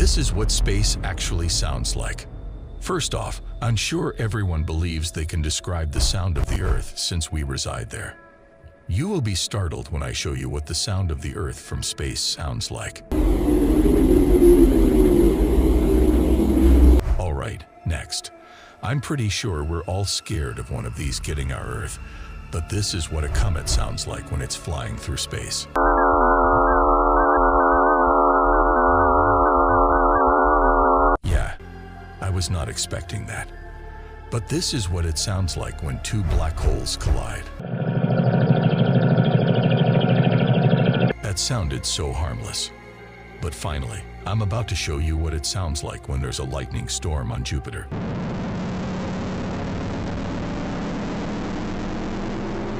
This is what space actually sounds like. First off, I'm sure everyone believes they can describe the sound of the Earth since we reside there. You will be startled when I show you what the sound of the Earth from space sounds like. Alright, next. I'm pretty sure we're all scared of one of these getting our Earth, but this is what a comet sounds like when it's flying through space. Yeah, I was not expecting that. But this is what it sounds like when two black holes collide. That sounded so harmless. But finally, I'm about to show you what it sounds like when there's a lightning storm on Jupiter.